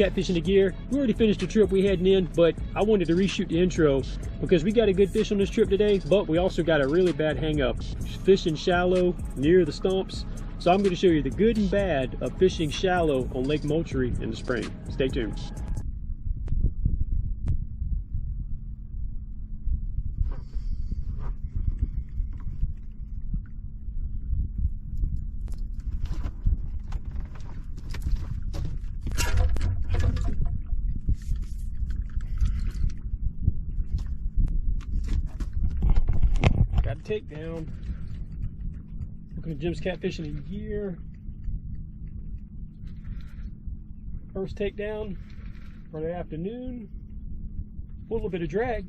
Catfishing the gear. We already finished the trip we heading in, but I wanted to reshoot the intro because we got a good fish on this trip today, but we also got a really bad hang up. Fishing shallow near the stumps. So I'm going to show you the good and bad of fishing shallow on Lake Moultrie in the spring. Stay tuned. Got a takedown. Looking at Jim's Catfishing a year. First takedown for the afternoon. A little bit of drag.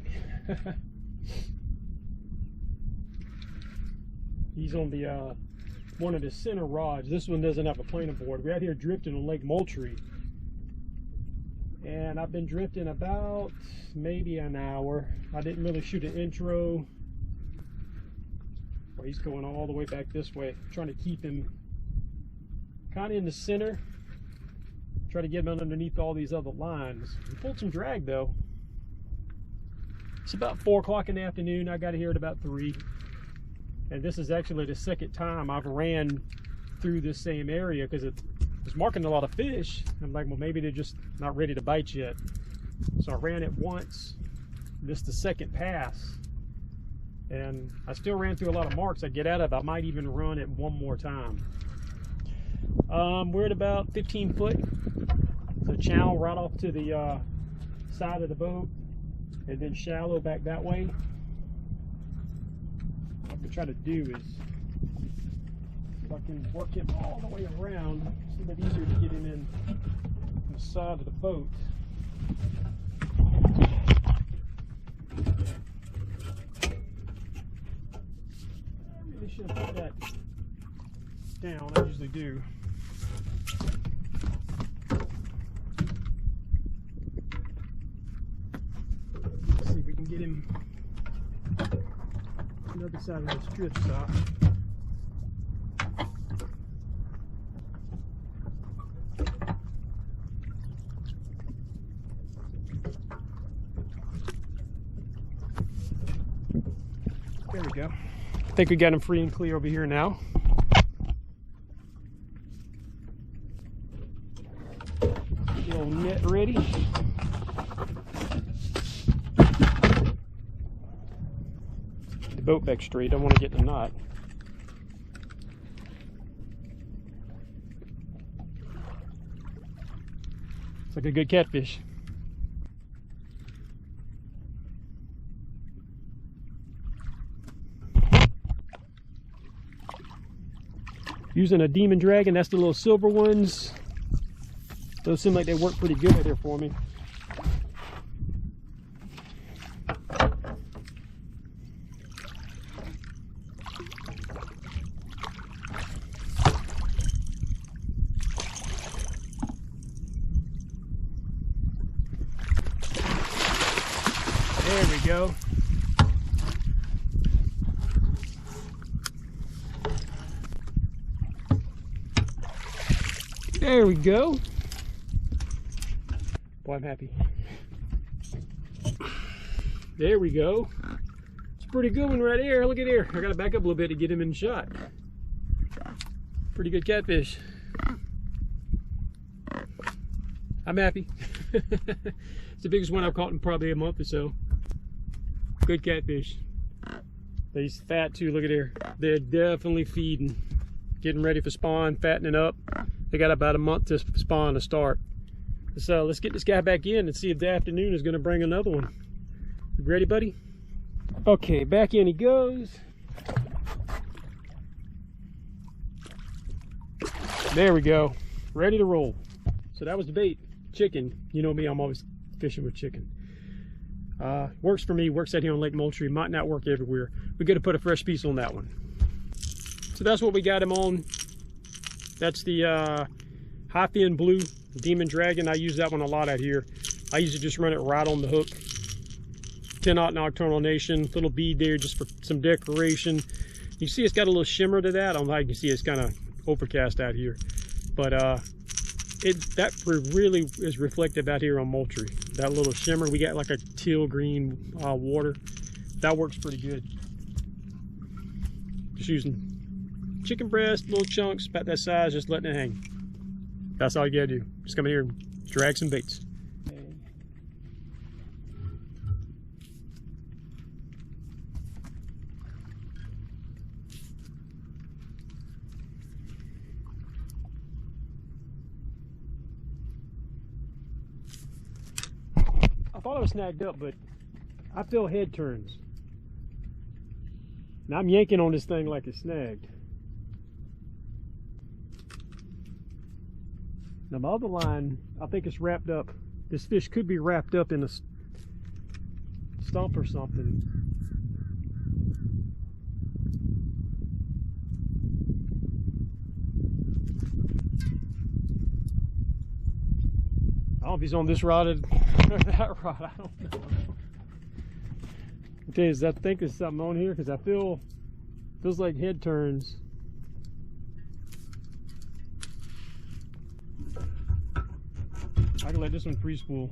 He's on the one of the center rods. This one doesn't have a planer board. We're out here drifting on Lake Moultrie. And I've been drifting about maybe an hour. I didn't really shoot an intro. Well, he's going all the way back this way. I'm trying to keep him kind of in the center. Try to get him underneath all these other lines. He pulled some drag though. It's about 4 o'clock in the afternoon. I got here at about 3. And this is actually the second time I've ran through this same area because it was marking a lot of fish. I'm like, well, maybe they're just not ready to bite yet. So I ran it once. This is the second pass. And I still ran through a lot of marks I get out of. I might even run it one more time. We're at about 15 foot. The channel right off to the side of the boat, and then shallow back that way. What I can try to do is, if I can work him all the way around, it's a bit easier to get him in the side of the boat. Should have put that down. I usually do. Let's see if we can get him on the other side of this drift stop. There we go. I think we got him free and clear over here now. The old net ready. The boat back straight. I want to get the knot. It's like a good catfish. Using a Demon Dragon, that's the little silver ones. Those seem like they work pretty good there for me. There we go. There we go. Boy, I'm happy. There we go. It's a pretty good one right here. Look at here. I gotta back up a little bit to get him in shot. Pretty good catfish. I'm happy. It's the biggest one I've caught in probably a month or so. Good catfish. He's fat too. Look at here. They're definitely feeding. Getting ready for spawn, fattening up. They got about a month to spawn to start. So let's get this guy back in and see if the afternoon is going to bring another one. You ready, buddy? Okay, back in he goes. There we go. Ready to roll. So that was the bait. Chicken. You know me, I'm always fishing with chicken. Works for me, works out here on Lake Moultrie. Might not work everywhere. We got to put a fresh piece on that one. So that's what we got him on. That's the high fin blue Demon Dragon. I use that one a lot out here. I usually just run it right on the hook. 10-aught Nocturnal Nation, little bead there just for some decoration. You see it's got a little shimmer to that. I don't know how you can see, it's kind of overcast out here. But that really is reflective out here on Moultrie. That little shimmer, we got like a teal green water. That works pretty good. Just using chicken breast, little chunks, about that size, just letting it hang. That's all you gotta do. Just come in here and drag some baits. I thought I was snagged up, but I feel head turns. Now I'm yanking on this thing like it's snagged. Now my other line, I think it's wrapped up. This fish could be wrapped up in a stump or something. I don't know if he's on this rod or that rod. I don't know. Okay, I think there's something on here because I feels like head turns. I can let this one free spool.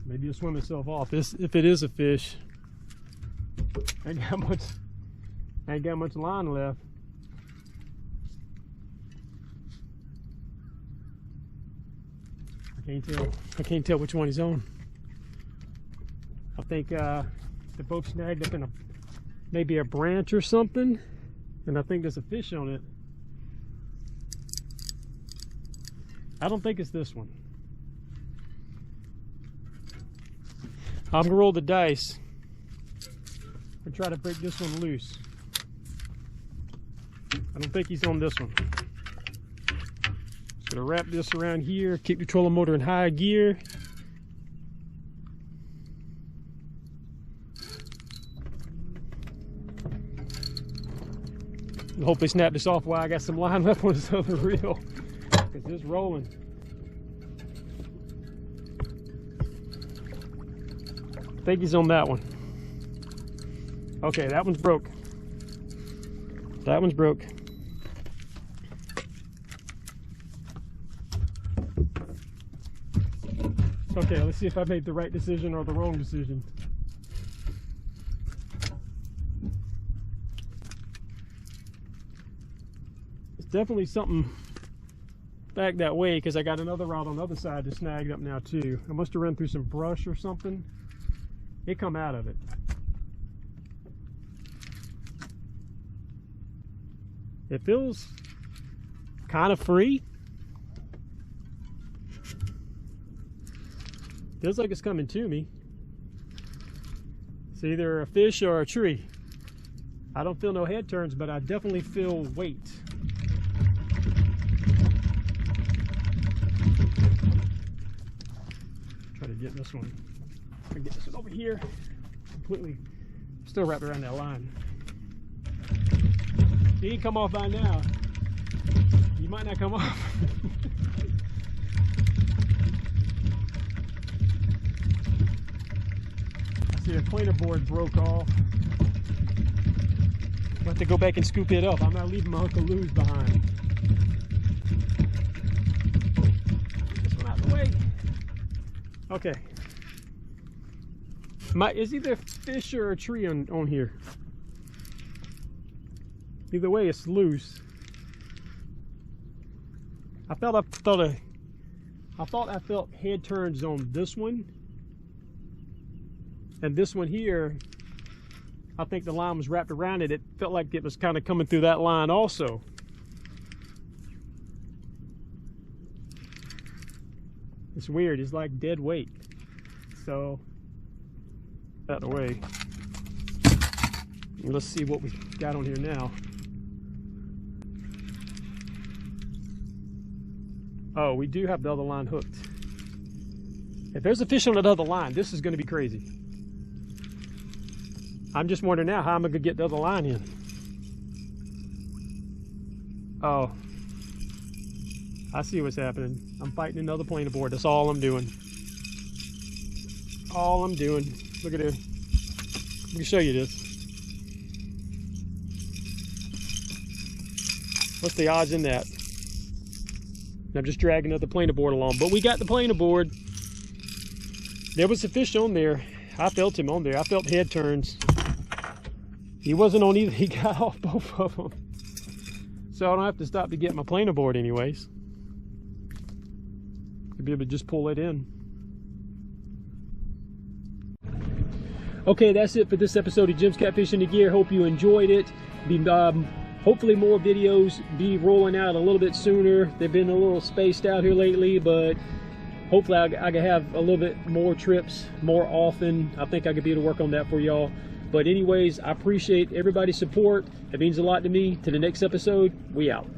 Maybe it'll swim itself off. If it is a fish, I ain't got much line left. I can't tell which one he's on. I think they're both snagged up in maybe a branch or something, and I think there's a fish on it. I don't think it's this one. I'm gonna roll the dice and try to break this one loose. I don't think he's on this one. Gonna wrap this around here, keep the trolling motor in high gear. And hopefully snap this off while I got some line left on this other reel, because it's rolling. I think he's on that one. Okay, that one's broke. That one's broke. Okay, let's see if I made the right decision or the wrong decision. It's definitely something back that way, because I got another rod on the other side that's snagged up now too. I must have run through some brush or something. It come out of it. It feels kind of free. Feels like it's coming to me. It's either a fish or a tree. I don't feel no head turns, but I definitely feel weight. Try to get this one. I can get this one over here. Completely still wrapped around that line. He ain't come off by now. He might not come off. The planer board broke off. I'll have to go back and scoop it up. I'm not leaving my Uncle Lou's behind. This one out of the way. Okay. Is either a fish or a tree on here? Either way, it's loose. I thought I felt head turns on this one. And this one here, I think the line was wrapped around it. It felt like it was kind of coming through that line also. It's weird, it's like dead weight. So, out of the way. Let's see what we got on here now. Oh, we do have the other line hooked. If there's a fish on that other line, this is going to be crazy. I'm just wondering now how I'm going to get the other line in. Oh. I see what's happening. I'm fighting another planer board. That's all I'm doing. All I'm doing. Look at it. Let me show you this. What's the odds in that? I'm just dragging another planer board along, but we got the planer board. There was a fish on there. I felt him on there. I felt head turns. He wasn't on either. He got off both of them. So I don't have to stop to get my planer board anyways. I'll be able to just pull it in. Okay, that's it for this episode of Jim's Catfishing the Gear. Hope you enjoyed it. Hopefully more videos be rolling out a little bit sooner. They've been a little spaced out here lately, but hopefully I can have a little bit more trips more often. I think I could be able to work on that for y'all. But anyways, I appreciate everybody's support. It means a lot to me. To the next episode, we out.